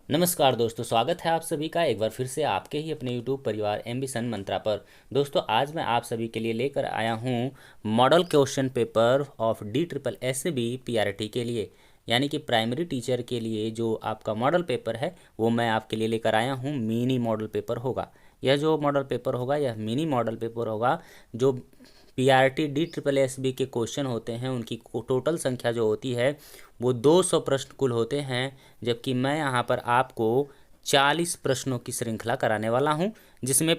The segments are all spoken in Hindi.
नमस्कार दोस्तों, स्वागत है आप सभी का एक बार फिर से आपके ही अपने YouTube परिवार एम्बिशन मंत्रा पर। दोस्तों, आज मैं आप सभी के लिए लेकर आया हूँ model question paper of DSSB PRT के लिए, यानी कि प्राइमरी टीचर के लिए जो आपका मॉडल पेपर है वो मैं आपके लिए लेकर आया हूँ। मिनी मॉडल पेपर होगा यह, जो मॉडल पेपर होगा यह मिनी मॉडल पेपर होगा। जो PRT DSSB के क्वेश्चन होते हैं उनकी टोटल संख्या जो होती है वो 200 प्रश्न कुल होते हैं, जबकि मैं यहाँ पर आपको 40 प्रश्नों की श्रृंखला कराने वाला हूँ, जिसमें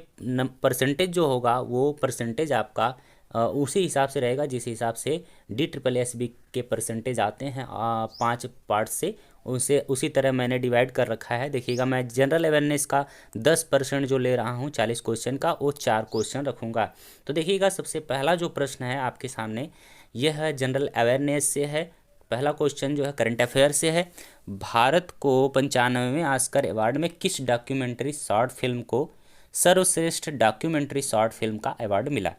परसेंटेज जो होगा वो परसेंटेज आपका उसी हिसाब से रहेगा जिस हिसाब से DSSB के परसेंटेज आते हैं 5 पार्ट से। उसे उसी तरह मैंने डिवाइड कर रखा है। देखिएगा, मैं जनरल अवेयरनेस का 10% जो ले रहा हूँ 40 क्वेश्चन का, वो 4 क्वेश्चन रखूँगा। तो देखिएगा, सबसे पहला जो प्रश्न है आपके सामने यह जनरल अवेयरनेस से है। पहला क्वेश्चन जो है करंट अफेयर से है। भारत को 95वें ऑस्कर अवार्ड में किस डॉक्यूमेंट्री शॉर्ट फिल्म को सर्वश्रेष्ठ डॉक्यूमेंट्री शॉर्ट फिल्म का अवार्ड मिला?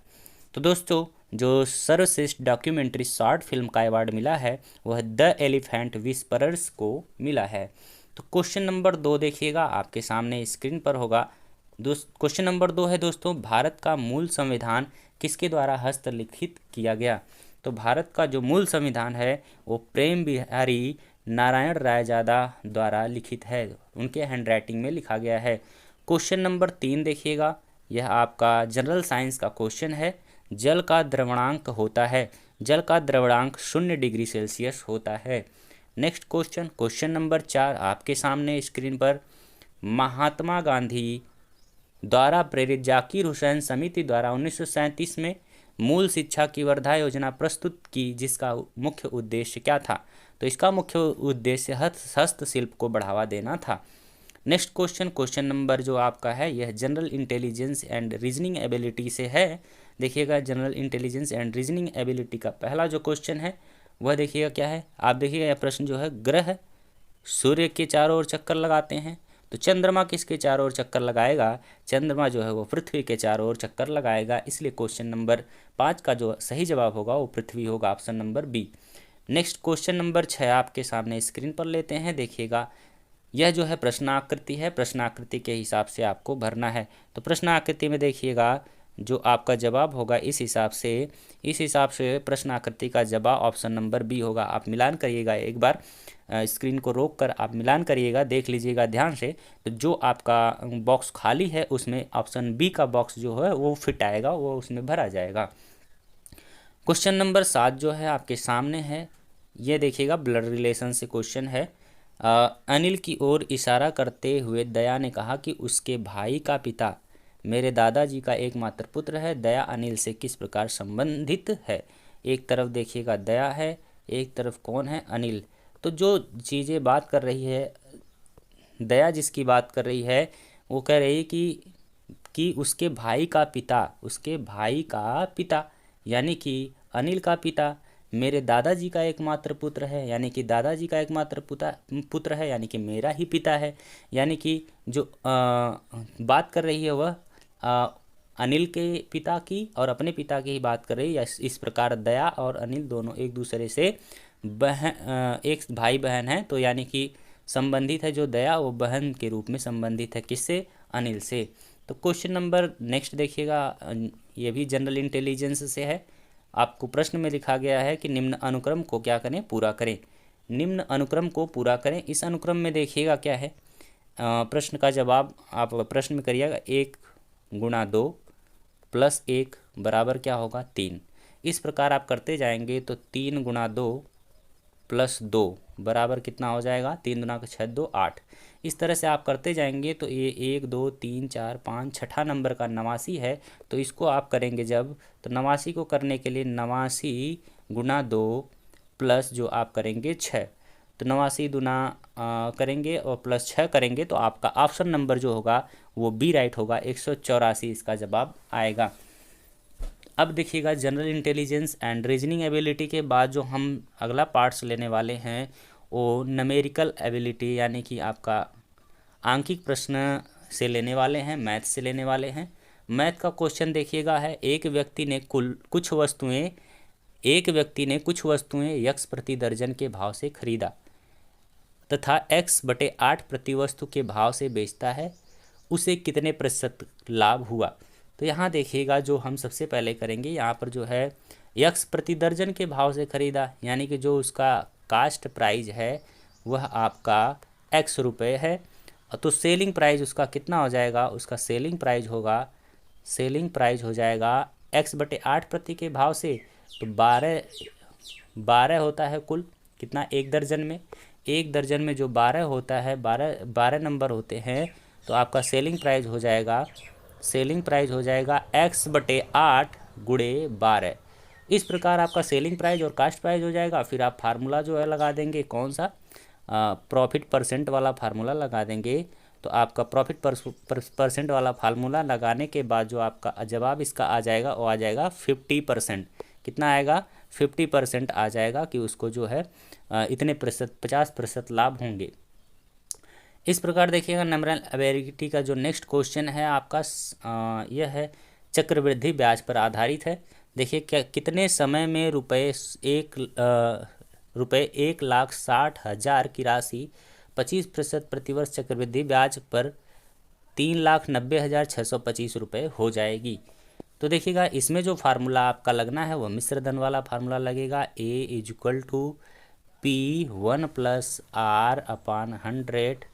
तो दोस्तों, जो सर्वश्रेष्ठ डॉक्यूमेंट्री शॉर्ट फिल्म का अवार्ड मिला है वह द एलिफेंट विस्परर्स को मिला है। तो क्वेश्चन नंबर 2 देखिएगा, आपके सामने स्क्रीन पर होगा। क्वेश्चन नंबर 2 है दोस्तों, भारत का मूल संविधान किसके द्वारा हस्तलिखित किया गया? तो भारत का जो मूल संविधान है वो प्रेम बिहारी नारायण रायजादा द्वारा लिखित है, उनके हैंडराइटिंग में लिखा गया है। क्वेश्चन नंबर 3 देखिएगा, यह आपका जनरल साइंस का क्वेश्चन है। जल का द्रवणांक होता है, जल का द्रवणांक 0 डिग्री सेल्सियस होता है। नेक्स्ट क्वेश्चन, क्वेश्चन नंबर 4 आपके सामने स्क्रीन पर, महात्मा गांधी द्वारा प्रेरित जाकिर हुसैन समिति द्वारा 1937 में मूल शिक्षा की वर्धा योजना प्रस्तुत की, जिसका मुख्य उद्देश्य क्या था? तो इसका मुख्य उद्देश्य हस्तशिल्प को बढ़ावा देना था। नेक्स्ट क्वेश्चन, क्वेश्चन नंबर जो आपका है यह general intelligence and reasoning ability से है। देखिएगा, general intelligence and reasoning ability का पहला जो क्वेश्चन है वह देखिएगा क्या है। आप देखिएगा यह प्रश्न जो है, ग्रह सूर्य के चारों ओर चक्कर लगाते हैं, तो चंद्रमा किसके चारों ओर चक्कर लगाएगा? चंद्रमा जो है वो पृथ्वी के चारों ओर चक्कर लगाएगा, इसलिए क्वेश्चन नंबर 5 का जो सही जवाब होगा वो पृथ्वी होगा, option number B. Next question number 6 आपके सामने स्क्रीन पर लेते हैं। देखिएगा, यह जो है प्रश्नाकृति है, प्रश्नाकृति के हिसाब से आपको भरना है। तो प्रश्नाकृति में देखिएगा जो आपका जवाब होगा इस हिसाब से प्रश्नाकृति का जवाब ऑप्शन नंबर बी होगा। आप मिलान करिएगा, एक बार स्क्रीन को रोक कर आप मिलान करिएगा, देख लीजिएगा ध्यान से। तो जो आपका बॉक्स खाली है उसमें ऑप्शन बी का बॉक्स जो है वो फिट आएगा, वो उसमें भरा जाएगा। क्वेश्चन नंबर 7 जो है आपके सामने है, ये देखिएगा ब्लड रिलेशन से क्वेश्चन है। अनिल की ओर इशारा करते हुए दया ने कहा कि उसके भाई का पिता मेरे दादाजी का एकमात्र पुत्र है। दया अनिल से किस प्रकार संबंधित है? एक तरफ देखिएगा दया है, एक तरफ कौन है? अनिल। तो जो चीज़ें बात कर रही है दया, जिसकी बात कर रही है वो कह रही है कि उसके भाई का पिता यानी कि अनिल का पिता मेरे दादाजी का एकमात्र पुत्र है, यानी कि दादाजी का एकमात्र पुत्र है, यानी कि मेरा ही पिता है। यानी कि जो बात कर रही है वह अनिल के पिता की और अपने पिता की ही बात कर रही है। इस प्रकार दया और अनिल दोनों एक दूसरे से एक भाई बहन हैं, तो यानी कि संबंधित है। जो दया वो बहन के रूप में संबंधित है, किससे? अनिल से। तो क्वेश्चन नंबर नेक्स्ट देखिएगा, ये भी जनरल इंटेलिजेंस से है। आपको प्रश्न में लिखा गया है कि निम्न अनुक्रम को क्या करें? पूरा करें। निम्न अनुक्रम को पूरा करें। इस अनुक्रम में देखिएगा क्या है, प्रश्न का जवाब आप प्रश्न में करिएगा, 1 × 2 + 1 बराबर क्या होगा? 3। इस प्रकार आप करते जाएंगे तो 3 × 2 + 2 बराबर कितना हो जाएगा? 3 दूना 6 2 8। इस तरह से आप करते जाएंगे तो ये 1 2 3 4 5 छठा नंबर का 89 है। तो इसको आप करेंगे जब, तो 89 को करने के लिए 89 × 2 प्लस जो आप करेंगे 6, तो 89 दूना करेंगे और +6 करेंगे तो आपका ऑप्शन नंबर जो होगा वो बी राइट होगा, 184 इसका जवाब आएगा। अब देखिएगा, general intelligence and reasoning ability के बाद जो हम अगला पार्ट्स लेने वाले हैं वो न्यूमेरिकल एबिलिटी, यानी कि आपका आंकिक प्रश्न से लेने वाले हैं, मैथ से लेने वाले हैं। मैथ का क्वेश्चन देखिएगा है, एक व्यक्ति ने कुछ वस्तुएं यक्स प्रति दर्जन के भाव से खरीदा। तथा x/8 प्रति वस्तु के भाव से बेचता है, उसे कितने प्रतिशत लाभ हुआ। तो यहाँ देखिएगा, जो हम सबसे पहले करेंगे यहाँ पर जो है x प्रति दर्जन के भाव से खरीदा, यानी कि जो उसका कास्ट प्राइस है वह आपका x रुपये है। तो सेलिंग प्राइस उसका कितना हो जाएगा, उसका सेलिंग प्राइस हो जाएगा x/8 प्रति के भाव से, तो 12 होता है कुल, कितना, एक दर्जन में जो 12 होता है, 12 नंबर होते हैं, तो आपका सेलिंग प्राइस हो जाएगा x/8 गुणे 12। इस प्रकार आपका सेलिंग प्राइस और कास्ट प्राइस हो जाएगा। फिर आप फार्मूला जो है लगा देंगे, कौन सा, प्रॉफिट परसेंट वाला फार्मूला लगा देंगे। तो आपका प्रॉफिट परसेंट वाला फार्मूला लगाने के बाद जो आपका जवाब इसका आ जाएगा वो आ जाएगा 50%। कितना आएगा, 50% आ जाएगा कि उसको जो है इतने प्रतिशत, 50% लाभ होंगे। इस प्रकार देखिएगा नॉमिनल एबिलिटी का जो नेक्स्ट क्वेश्चन है आपका यह है चक्रवृद्धि ब्याज पर आधारित है। देखिए क्या, कितने समय में रुपये 1,60,000 की राशि 25% प्रतिवर्ष चक्रवृद्धि ब्याज पर 3,90,625 रुपये हो जाएगी। तो देखिएगा इसमें जो फार्मूला आपका लगना है वह मिश्र धन वाला फार्मूला लगेगा। A=P1 + R/100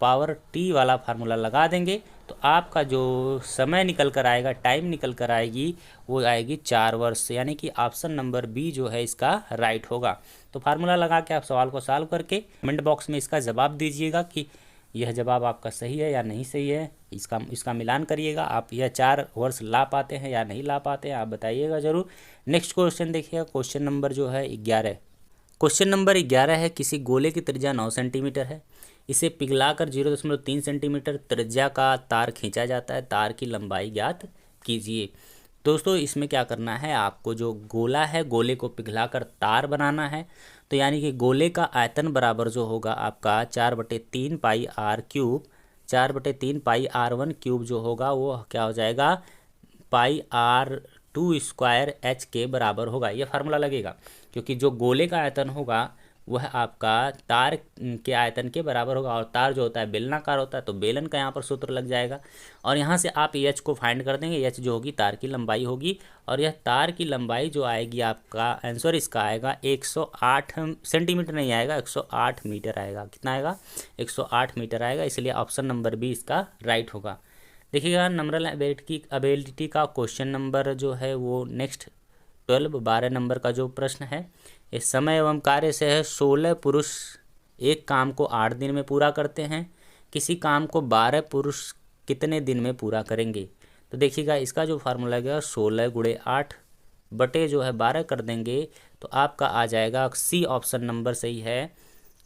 पावर T वाला फार्मूला लगा देंगे तो आपका जो समय निकल कर आएगा, टाइम निकल कर आएगी, वो आएगी 4 वर्ष, यानी कि ऑप्शन नंबर बी जो है इसका राइट होगा। तो फार्मूला लगा के आप सवाल को सॉल्व करके कमेंट बॉक्स में इसका जवाब दीजिएगा कि यह जवाब आपका सही है या नहीं सही है। इसका मिलान करिएगा, आप यह 4 वर्ष ला पाते हैं या नहीं ला पाते हैं, आप बताइएगा ज़रूर। नेक्स्ट क्वेश्चन देखिएगा, क्वेश्चन नंबर जो है 11। क्वेश्चन नंबर 11 है, किसी गोले की त्रिज्या 9 सेंटीमीटर है, इसे पिघलाकर 0.3 सेंटीमीटर त्रिज्या का तार खींचा जाता है, तार की लंबाई ज्ञात कीजिए। दोस्तों इसमें क्या करना है, आपको जो गोला है गोले को पिघलाकर तार बनाना है। तो यानी कि गोले का आयतन बराबर जो होगा आपका 4/3 पाई r क्यूब, 4/3 पाई r1 क्यूब जो होगा वो क्या हो जाएगा, पाई r2 स्क्वायर h के बराबर होगा। यह फार्मूला लगेगा क्योंकि जो गोले का आयतन होगा वह आपका तार के आयतन के बराबर होगा, और तार जो होता है बेलनाकार होता है, तो बेलन का यहाँ पर सूत्र लग जाएगा। और यहाँ से आप एच को फाइंड कर देंगे, एच जो होगी तार की लंबाई होगी, और यह तार की लंबाई जो आएगी आपका आंसर इसका आएगा 108 सेंटीमीटर नहीं आएगा, 108 मीटर आएगा। कितना आएगा, 108 मीटर आएगा, इसलिए ऑप्शन नंबर बी इसका राइट होगा। देखिएगा नंबरल एबिलिटी का क्वेश्चन नंबर जो है वो नेक्स्ट 12 नंबर का जो प्रश्न है, इस समय एवं कार्य से है 16 पुरुष एक काम को 8 दिन में पूरा करते हैं, किसी काम को 12 पुरुष कितने दिन में पूरा करेंगे। तो देखिएगा इसका जो फार्मूला गया 16 × 8 बटे जो है 12 कर देंगे तो आपका आ जाएगा सी, ऑप्शन नंबर सही है,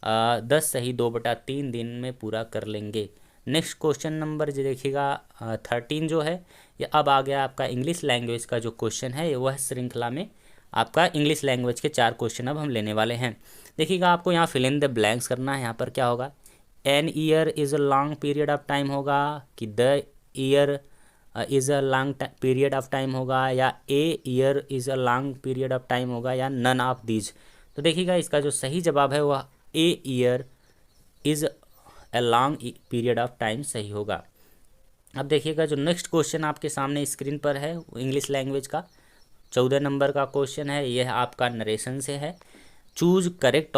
10 सही 2/3 दिन में पूरा कर लेंगे। नेक्स्ट क्वेश्चन नंबर जो देखिएगा 13 जो है, ये अब आ गया आपका इंग्लिश लैंग्वेज का जो क्वेश्चन है, वह श्रृंखला में आपका इंग्लिश लैंग्वेज के 4 क्वेश्चन अब हम लेने वाले हैं। देखिएगा आपको यहाँ फिल इन द ब्लैंक्स करना है। यहाँ पर क्या होगा, an year is a long period of time होगा कि the year is a long period of time होगा, या a year is a long period of time होगा, या नन ऑफ दीज। तो देखिएगा इसका जो सही जवाब है वह ए year is a long period of time सही होगा। अब देखिएगा जो नेक्स्ट क्वेश्चन आपके सामने स्क्रीन पर है इंग्लिश लैंग्वेज का 14 नंबर का क्वेश्चन है, यह आपका नरेशन से है। Choose correct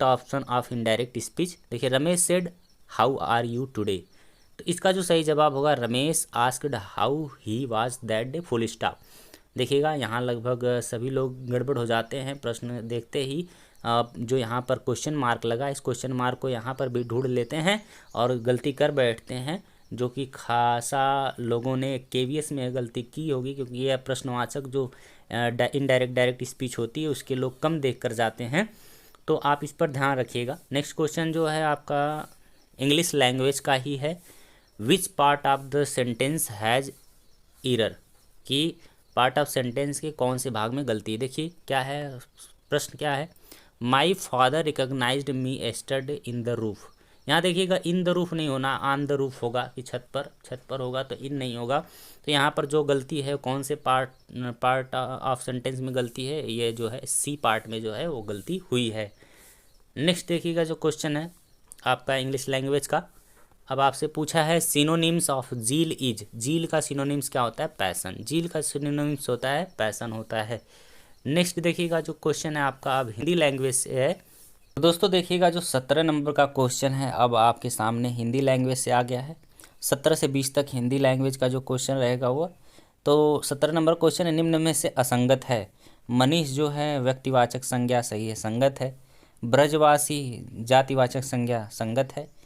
option of indirect speech. देखिए Ramesh said how are you today, तो इसका जो सही जवाब होगा Ramesh asked how he was that day full stop. देखिएगा यहाँ लगभग सभी लोग गड़बड़ हो जाते हैं प्रश्न देखते ही, जो यहाँ पर क्वेश्चन मार्क लगा इस क्वेश्चन मार्क को यहाँ पर भी ढूंढ लेते हैं और गलती कर बैठते हैं, जो कि खासा लोगों ने केवीएस में गलती की होगी, क्योंकि यह प्रश्नवाचक जो इनडायरेक्ट डायरेक्ट स्पीच होती है उसके लोग कम देख कर जाते हैं, तो आप इस पर ध्यान रखिएगा। नेक्स्ट क्वेश्चन जो है आपका इंग्लिश लैंग्वेज का ही है। Which part of the sentence has error, कि पार्ट ऑफ सेंटेंस के कौन से भाग में गलती है। देखिए क्या है प्रश्न, क्या है, my father recognised me yesterday in the roof. यहाँ देखिएगा इन द रूफ नहीं होना, ऑन द रूफ होगा, कि छत पर होगा तो इन नहीं होगा। तो यहाँ पर जो गलती है कौन से पार्ट ऑफ सेंटेंस में गलती है, ये जो है सी पार्ट में जो है वो गलती हुई है। नेक्स्ट देखिएगा जो क्वेश्चन है आपका इंग्लिश लैंग्वेज का। अब आपसे पूछा है सिनोनिम्स ऑफ जील इज। जील का सिनोनिम्स क्या होता है? पैसन। जील का सिनोनिम्स होता है पैसन होता है। नेक्स्ट देखिएगा जो क्वेश्चन है आपका अब हिंदी लैंग्वेज से है। तो दोस्तों देखिएगा जो 17 नंबर का क्वेश्चन है अब आपके सामने हिंदी लैंग्वेज से आ गया है। 17 से 20 तक हिंदी लैंग्वेज का जो क्वेश्चन रहेगा वो। तो 17 नंबर क्वेश्चन है, निम्न में से असंगत है। मनीष जो है व्यक्तिवाचक संज्ञा सही है, संगत है। ब्रजवासी जातिवाचक संज्ञा संगत है।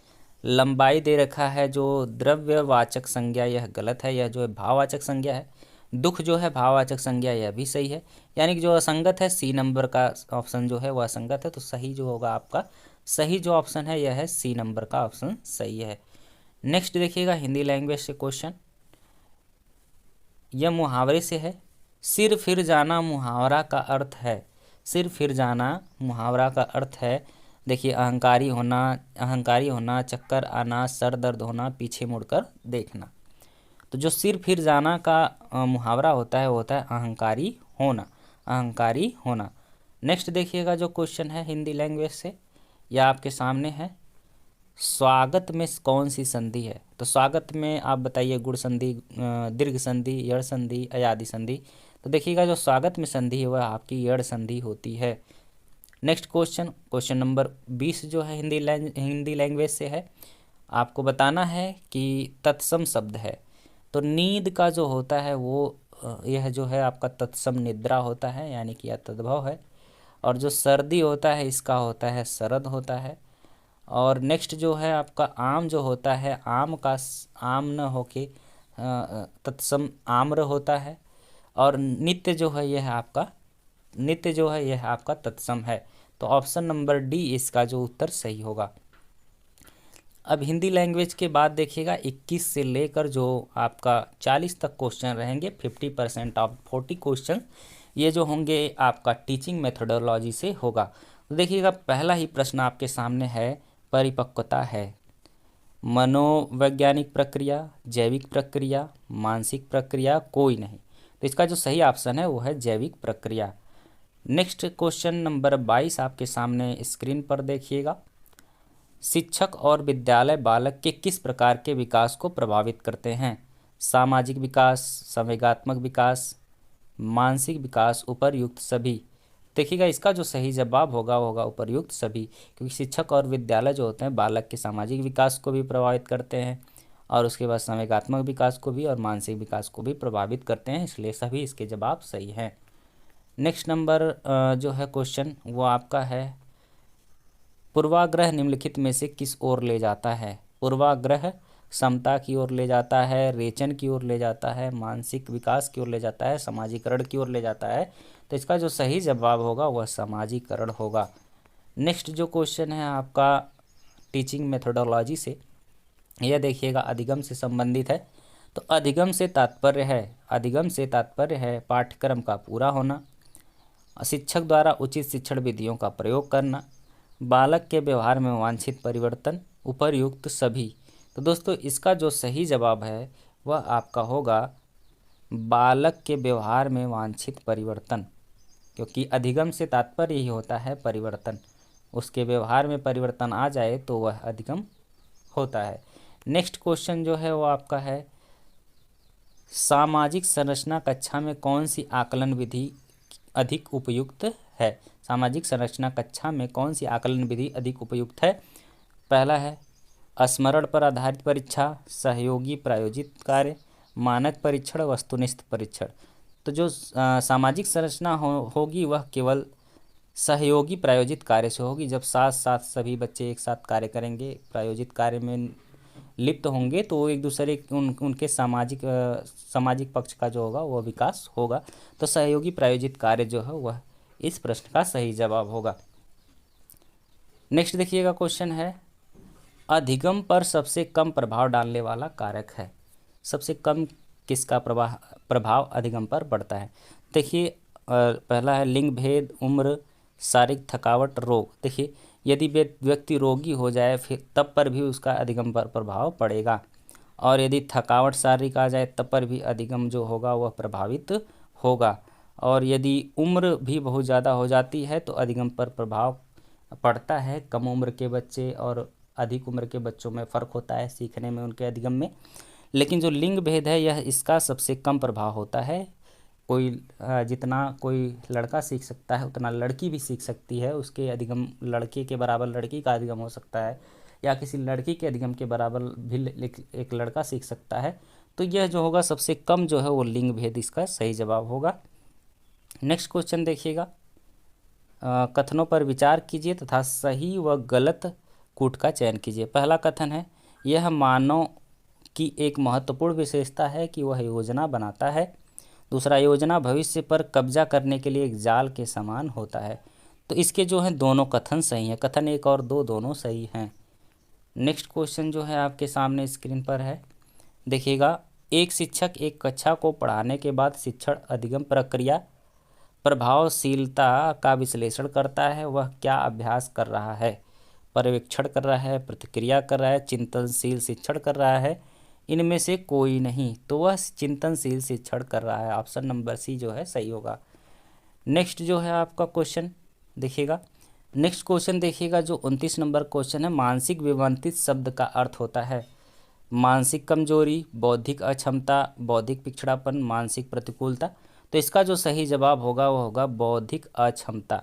लंबाई दे रखा है जो द्रव्यवाचक संज्ञा यह गलत है, यह जो है भाववाचक संज्ञा है। दुख जो है भाववाचक संज्ञा यह भी सही है। यानी कि जो असंगत है सी नंबर का ऑप्शन जो है वह असंगत है। तो सही जो होगा आपका, सही जो ऑप्शन है यह है सी नंबर का ऑप्शन सही है। नेक्स्ट देखिएगा हिंदी लैंग्वेज से क्वेश्चन, यह मुहावरे से है। सिर फिर जाना मुहावरा का अर्थ है। सिर फिर जाना मुहावरा का अर्थ है। देखिए अहंकारी होना, चक्कर आना, सर दर्द होना, पीछे मुड़कर देखना। तो जो सिर फिर जाना का मुहावरा होता है वो होता है अहंकारी होना, अहंकारी होना। नेक्स्ट देखिएगा जो क्वेश्चन है हिंदी लैंग्वेज से, यह आपके सामने है। स्वागत में कौन सी संधि है? तो स्वागत में आप बताइए गुण संधि, दीर्घ संधि, यड़ संधि, अयादि संधि। तो देखिएगा जो स्वागत में संधि है वह आपकी यड़ संधि होती है। नेक्स्ट क्वेश्चन नंबर 20 जो है हिंदी लैंग्वेज से है। आपको बताना है कि तत्सम शब्द है। तो नींद का जो होता है वो यह जो है आपका तत्सम निद्रा होता है, यानी कि यह तद्भव है। और जो सर्दी होता है इसका होता है शरद होता है। और नेक्स्ट जो है आपका आम जो होता है, आम का आम न होके तत्सम आम्र होता है। और नित्य जो है यह आपका तत्सम है। तो ऑप्शन नंबर डी इसका जो उत्तर सही होगा। अब हिंदी लैंग्वेज के बाद देखिएगा 21 से लेकर जो आपका 40 तक क्वेश्चन रहेंगे, 50% ऑफ 40 क्वेश्चन ये जो होंगे आपका टीचिंग मेथोडोलॉजी से होगा। तो देखिएगा पहला ही प्रश्न आपके सामने है, परिपक्वता है मनोवैज्ञानिक प्रक्रिया, जैविक प्रक्रिया, मानसिक प्रक्रिया, कोई नहीं। तो इसका जो सही ऑप्शन है वो है जैविक प्रक्रिया। नेक्स्ट क्वेश्चन नंबर 22 आपके सामने स्क्रीन पर देखिएगा। शिक्षक और विद्यालय बालक के किस प्रकार के विकास को प्रभावित करते हैं? सामाजिक विकास, संवेगात्मक विकास, मानसिक विकास, उपर्युक्त सभी। देखिएगा इसका जो सही जवाब होगा वो होगा उपर्युक्त सभी, क्योंकि शिक्षक और विद्यालय जो होते हैं बालक के सामाजिक विकास को भी प्रभावित करते हैं और उसके बाद संवेगात्मक विकास को भी और मानसिक विकास को भी प्रभावित करते हैं, इसलिए सभी इसके जवाब सही हैं। नेक्स्ट नंबर जो है क्वेश्चन वो आपका है, पूर्वाग्रह निम्नलिखित में से किस ओर ले जाता है? पूर्वाग्रह समता की ओर ले जाता है, रेचन की ओर ले जाता है, मानसिक विकास की ओर ले जाता है, समाजीकरण की ओर ले जाता है। तो इसका जो सही जवाब होगा वह समाजीकरण होगा। नेक्स्ट जो क्वेश्चन है आपका टीचिंग मेथोडोलॉजी से, यह देखिएगा अधिगम से संबंधित है। तो अधिगम से तात्पर्य है पाठ्यक्रम का पूरा होना, शिक्षक द्वारा उचित शिक्षण विधियों का प्रयोग करना, बालक के व्यवहार में वांछित परिवर्तन, उपर्युक्त सभी। तो दोस्तों इसका जो सही जवाब है वह आपका होगा बालक के व्यवहार में वांछित परिवर्तन, क्योंकि अधिगम से तात्पर्य ही होता है परिवर्तन। उसके व्यवहार में परिवर्तन आ जाए तो वह अधिगम होता है। नेक्स्ट क्वेश्चन जो है वो आपका है, सामाजिक संरचना कक्षा में कौन सी आकलन विधि अधिक उपयुक्त है? सामाजिक संरचना कक्षा में कौन सी आकलन विधि अधिक उपयुक्त है? पहला है स्मरण पर आधारित परीक्षा, सहयोगी प्रायोजित कार्य, मानक परीक्षण, वस्तुनिष्ठ परीक्षण। तो जो सामाजिक संरचना होगी वह केवल सहयोगी प्रायोजित कार्य से होगी। जब साथ साथ सभी बच्चे एक साथ कार्य करेंगे, प्रायोजित कार्य में लिप्त होंगे तो एक दूसरे उनके सामाजिक पक्ष का जो होगा वह विकास होगा। तो सहयोगी प्रायोजित कार्य जो है वह इस प्रश्न का सही जवाब होगा। नेक्स्ट देखिएगा क्वेश्चन है, अधिगम पर सबसे कम प्रभाव डालने वाला कारक है। सबसे कम किसका प्रभाव अधिगम पर पड़ता है? देखिए पहला है लिंग भेद, उम्र, शारीरिक थकावट, रोग। देखिए यदि व्यक्ति रोगी हो जाए फिर तब पर भी उसका अधिगम पर प्रभाव पड़ेगा, और यदि थकावट शारीरिक आ जाए तब पर भी अधिगम जो होगा वह प्रभावित होगा, और यदि उम्र भी बहुत ज़्यादा हो जाती है तो अधिगम पर प्रभाव पड़ता है। कम उम्र के बच्चे और अधिक उम्र के बच्चों में फ़र्क होता है सीखने में, उनके अधिगम में। लेकिन जो लिंग भेद है यह इसका सबसे कम प्रभाव होता है। कोई जितना कोई लड़का सीख सकता है उतना लड़की भी सीख सकती है। उसके अधिगम लड़के के बराबर लड़की का अधिगम हो सकता है, या किसी लड़की के अधिगम के बराबर भी एक लड़का सीख सकता है। तो यह जो होगा सबसे कम जो है वो लिंग भेद इसका सही जवाब होगा। नेक्स्ट क्वेश्चन देखिएगा, कथनों पर विचार कीजिए तथा सही व गलत कूट का चयन कीजिए। पहला कथन है, यह मानव की एक महत्वपूर्ण विशेषता है कि वह योजना बनाता है। दूसरा, योजना भविष्य पर कब्जा करने के लिए एक जाल के समान होता है। तो इसके जो है दोनों कथन सही हैं, कथन 1 और 2 दोनों सही हैं। नेक्स्ट क्वेश्चन जो है आपके सामने स्क्रीन पर है, देखिएगा, एक शिक्षक एक कक्षा को पढ़ाने के बाद शिक्षण अधिगम प्रक्रिया प्रभावशीलता का विश्लेषण करता है। वह क्या अभ्यास कर रहा है? पर्यवेक्षण कर रहा है, प्रतिक्रिया कर रहा है, चिंतनशील शिक्षण कर रहा है? इनमें से कोई नहीं। तो वह चिंतनशील शिक्षण कर रहा है। ऑप्शन नंबर सी जो है सही होगा। नेक्स्ट जो है आपका क्वेश्चन देखिएगा, नेक्स्ट क्वेश्चन देखिएगा जो 29 नंबर क्वेश्चन है, मानसिक विवंतित शब्द का अर्थ होता है मानसिक कमजोरी, बौद्धिक अक्षमता, बौद्धिक पिछड़ापन, मानसिक प्रतिकूलता। तो इसका जो सही जवाब होगा वो होगा बौद्धिक अक्षमता।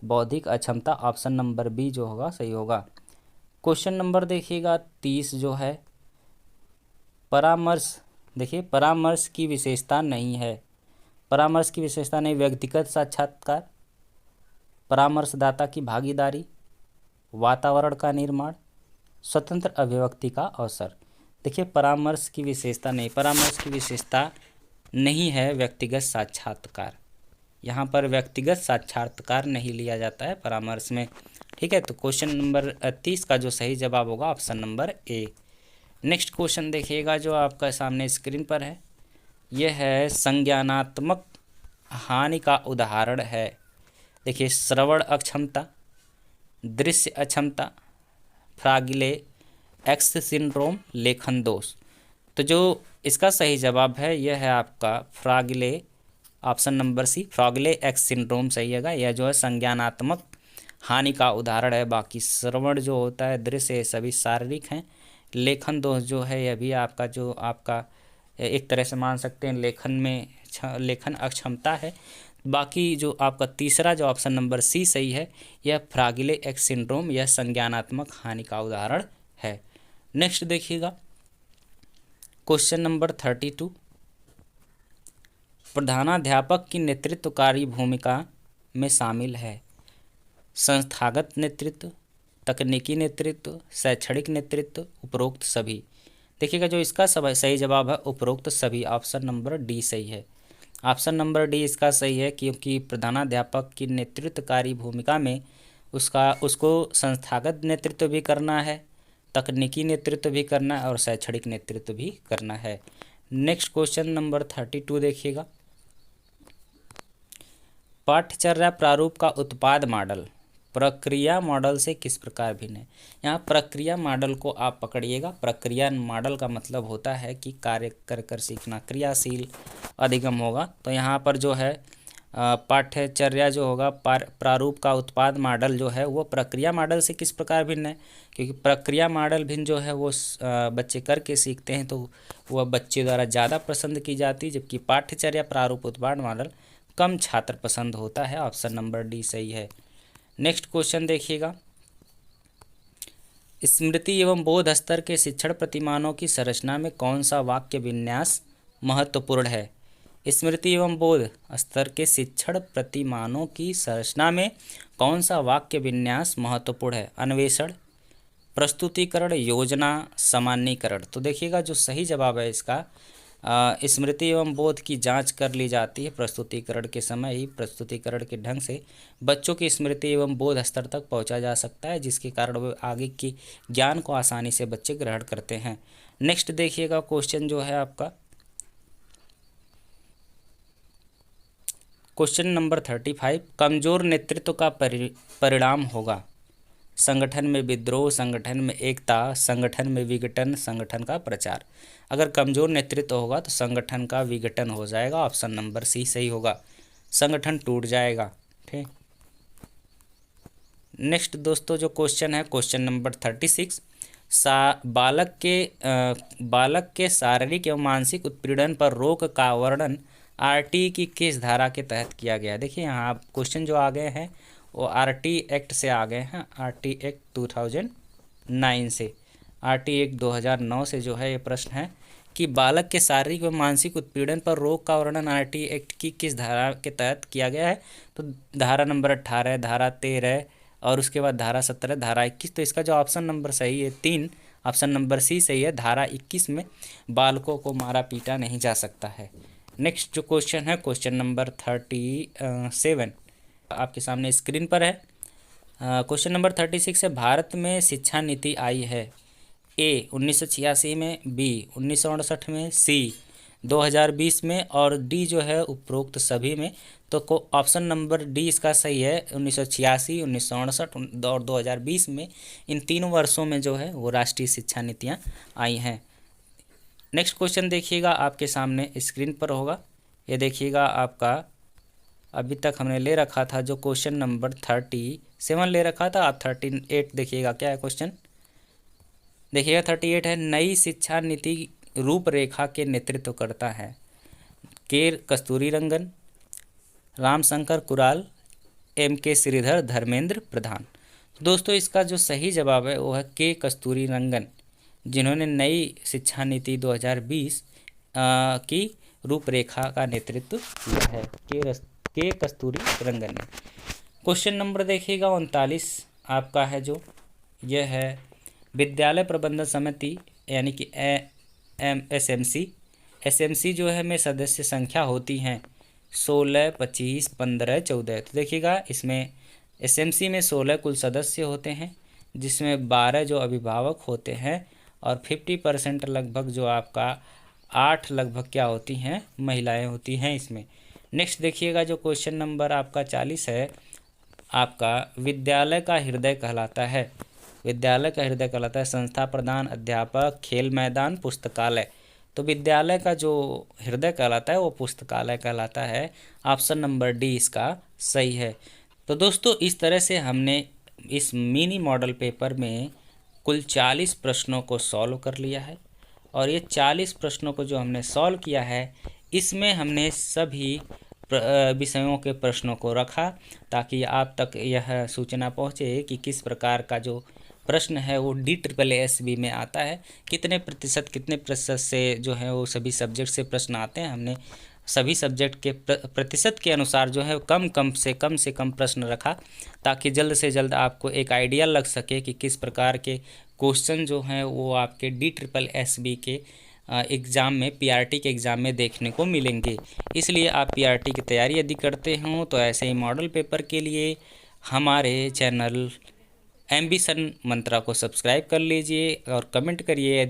बौद्धिक अक्षमता, ऑप्शन नंबर बी जो होगा सही होगा। क्वेश्चन नंबर देखिएगा 30 जो है, परामर्श। देखिए, परामर्श की विशेषता नहीं है। परामर्श की विशेषता नहीं, व्यक्तिगत साक्षात्कार, परामर्शदाता की भागीदारी, वातावरण का निर्माण, स्वतंत्र अभिव्यक्ति का अवसर। देखिए, परामर्श की विशेषता नहीं, परामर्श की विशेषता नहीं है व्यक्तिगत साक्षात्कार। यहाँ पर व्यक्तिगत साक्षात्कार नहीं लिया जाता है परामर्श में। ठीक है, तो क्वेश्चन नंबर 30 का जो सही जवाब होगा option number A. Next question देखिएगा जो आपका सामने स्क्रीन पर है, यह है संज्ञानात्मक हानि का उदाहरण है। देखिए, श्रवण अक्षमता, दृश्य अक्षमता, फ्रागिले एक्स सिंड्रोम, लेखन दोष। तो जो इसका सही जवाब है यह है आपका fragile, option number C, fragile X syndrome सही है। यह जो है संज्ञानात्मक हानि का उदाहरण है। बाकी श्रवण जो होता है, दृश्य, ये सभी शारीरिक हैं। लेखन दोष जो है यह भी आपका जो आपका एक तरह से मान सकते हैं लेखन में लेखन अक्षमता है। बाकी जो आपका तीसरा जो ऑप्शन नंबर सी सही है, यह फ्रागिले एक्स सिंड्रोम, यह संज्ञानात्मक हानि का उदाहरण है। नेक्स्ट देखिएगा क्वेश्चन नंबर 32, प्रधानाध्यापक की नेतृत्वकारी भूमिका में शामिल है संस्थागत नेतृत्व, तकनीकी नेतृत्व, शैक्षणिक नेतृत्व, उपरोक्त सभी। देखिएगा, जो इसका सही जवाब है उपरोक्त सभी, ऑप्शन नंबर डी सही है। ऑप्शन नंबर डी इसका सही है, क्योंकि प्रधानाध्यापक की नेतृत्वकारी भूमिका में उसको संस्थागत नेतृत्व भी करना है, तकनीकी नेतृत्व भी करना है और शैक्षणिक नेतृत्व भी करना है। नेक्स्ट क्वेश्चन नंबर 32 देखिएगा, पाठ्यचर्या प्रारूप का उत्पाद मॉडल प्रक्रिया मॉडल से किस प्रकार भिन्न है? यहाँ प्रक्रिया मॉडल को आप पकड़िएगा। प्रक्रिया मॉडल का मतलब होता है कि कार्य कर कर सीखना, क्रियाशील अधिगम होगा। तो यहाँ पर जो है पाठ्यचर्या जो होगा प्रारूप का उत्पाद मॉडल जो है वो प्रक्रिया मॉडल से किस प्रकार भिन्न है? क्योंकि प्रक्रिया मॉडल भिन्न जो है वो बच्चे करके सीखते हैं, तो वह बच्चे द्वारा ज़्यादा पसंद की जाती है, जबकि पाठ्यचर्या प्रारूप उत्पाद मॉडल कम छात्र पसंद होता है। ऑप्शन नंबर डी सही है। नेक्स्ट क्वेश्चन देखिएगा, स्मृति एवं बोध स्तर के शिक्षण प्रतिमानों की संरचना में कौन सा वाक्य विन्यास महत्वपूर्ण है? स्मृति एवं बोध स्तर के शिक्षण प्रतिमानों की संरचना में कौन सा वाक्य विन्यास महत्वपूर्ण है? अन्वेषण, प्रस्तुतिकरण, योजना, सामान्यीकरण। तो देखिएगा, जो सही जवाब है इसका स्मृति एवं बोध की जांच कर ली जाती है प्रस्तुतिकरण के समय ही। प्रस्तुतिकरण के ढंग से बच्चों की स्मृति एवं बोध स्तर तक पहुंचा जा सकता है, जिसके कारण वे आगे की ज्ञान को आसानी से बच्चे ग्रहण करते हैं। नेक्स्ट देखिएगा क्वेश्चन जो है आपका क्वेश्चन नंबर 35, कमजोर नेतृत्व का परिणाम होगा संगठन में विद्रोह, संगठन में एकता, संगठन में विघटन, संगठन का प्रचार। अगर कमजोर नेतृत्व होगा तो संगठन का विघटन हो जाएगा। ऑप्शन नंबर सी सही होगा, संगठन टूट जाएगा। ठीक, नेक्स्ट दोस्तों जो क्वेश्चन है क्वेश्चन नंबर 36, बालक के शारीरिक एवं मानसिक उत्पीड़न पर रोक का वर्णन आरटी की किस धारा के तहत किया गया है। देखिए यहाँ क्वेश्चन जो आ गए हैं वो आरटी एक्ट से आ गए हैं, आरटी एक्ट 2009 से, आरटी एक्ट 2009 से जो है ये प्रश्न है कि बालक के शारीरिक व मानसिक उत्पीड़न पर रोक का वर्णन आरटी एक्ट की किस धारा के तहत किया गया है। तो धारा नंबर 18, धारा 13 और उसके बाद धारा 17, धारा 21। तो इसका जो ऑप्शन नंबर सही है 3, ऑप्शन नंबर सी सही है। धारा 21 में बालकों को मारा पीटा नहीं जा सकता है। नेक्स्ट जो क्वेश्चन है क्वेश्चन नंबर 37 आपके सामने स्क्रीन पर है। क्वेश्चन नंबर 36 है, भारत में शिक्षा नीति आई है। ए 1986 में, बी 1968 में, सी 2020 में और डी जो है उपरोक्त सभी में। तो ऑप्शन नंबर डी इसका सही है, 1986, 1968 और 2020 में, इन तीनों वर्षों में जो है वो राष्ट्रीय शिक्षा नीतियाँ आई हैं। नेक्स्ट क्वेश्चन देखिएगा आपके सामने स्क्रीन पर होगा, ये देखिएगा आपका अभी तक हमने ले रखा था जो क्वेश्चन नंबर 37 ले रखा था, आप 38 देखिएगा क्या है क्वेश्चन। देखिएगा 38 है, नई शिक्षा नीति रूपरेखा के नेतृत्व करता है के कस्तूरीरंगन, रामशंकर कुराल, एम के श्रीधर, धर्मेंद्र प्रधान। दोस्तों इसका जो सही जवाब है वो है के कस्तूरीरंगन, जिन्होंने नई शिक्षा नीति 2020 की रूपरेखा का नेतृत्व किया है, के कस्तूरीरंगन ने। क्वेश्चन नंबर देखिएगा 39 आपका है जो यह है, विद्यालय प्रबंधन समिति यानी कि एसएमसी जो है में सदस्य संख्या होती हैं 16, 25, 15, 14। तो देखिएगा इसमें एसएमसी में 16 कुल सदस्य होते हैं, जिसमें 12 जो अभिभावक होते हैं और 50% लगभग जो आपका 8 लगभग क्या होती हैं, महिलाएं होती हैं इसमें। नेक्स्ट देखिएगा जो क्वेश्चन नंबर आपका 40 है, आपका विद्यालय का हृदय कहलाता है। विद्यालय का हृदय कहलाता है संस्था प्रधान, अध्यापक, खेल मैदान, पुस्तकालय। तो विद्यालय का जो हृदय कहलाता है वो पुस्तकालय कहलाता है। ऑप्शन नंबर डी इसका सही है। तो दोस्तों इस तरह से हमने इस मिनी मॉडल पेपर में कुल 40 प्रश्नों को सॉल्व कर लिया है और ये 40 प्रश्नों को जो हमने सॉल्व किया है इसमें हमने सभी विषयों के प्रश्नों को रखा ताकि आप तक यह सूचना पहुँचे कि किस प्रकार का जो प्रश्न है वो DSSB में आता है, कितने प्रतिशत से जो है वो सभी सब्जेक्ट से प्रश्न आते हैं। हमने सभी सब्जेक्ट के प्रतिशत के अनुसार जो है कम से कम प्रश्न रखा ताकि जल्द से जल्द आपको एक आइडिया लग सके कि किस प्रकार के क्वेश्चन जो हैं वो आपके DSSB के एग्ज़ाम में, PRT के एग्ज़ाम में देखने को मिलेंगे। इसलिए आप PRT की तैयारी यदि करते हो तो ऐसे ही मॉडल पेपर के लिए हमारे चैनल MB सन मंत्रा को सब्सक्राइब कर लीजिए और कमेंट करिए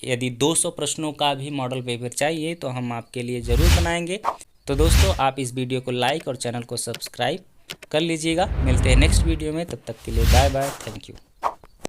यदि 200 प्रश्नों का भी मॉडल पेपर चाहिए तो हम आपके लिए ज़रूर बनाएंगे। तो दोस्तों आप इस वीडियो को लाइक और चैनल को सब्सक्राइब कर लीजिएगा। मिलते हैं नेक्स्ट वीडियो में, तब तक के लिए बाय बाय, थैंक यू।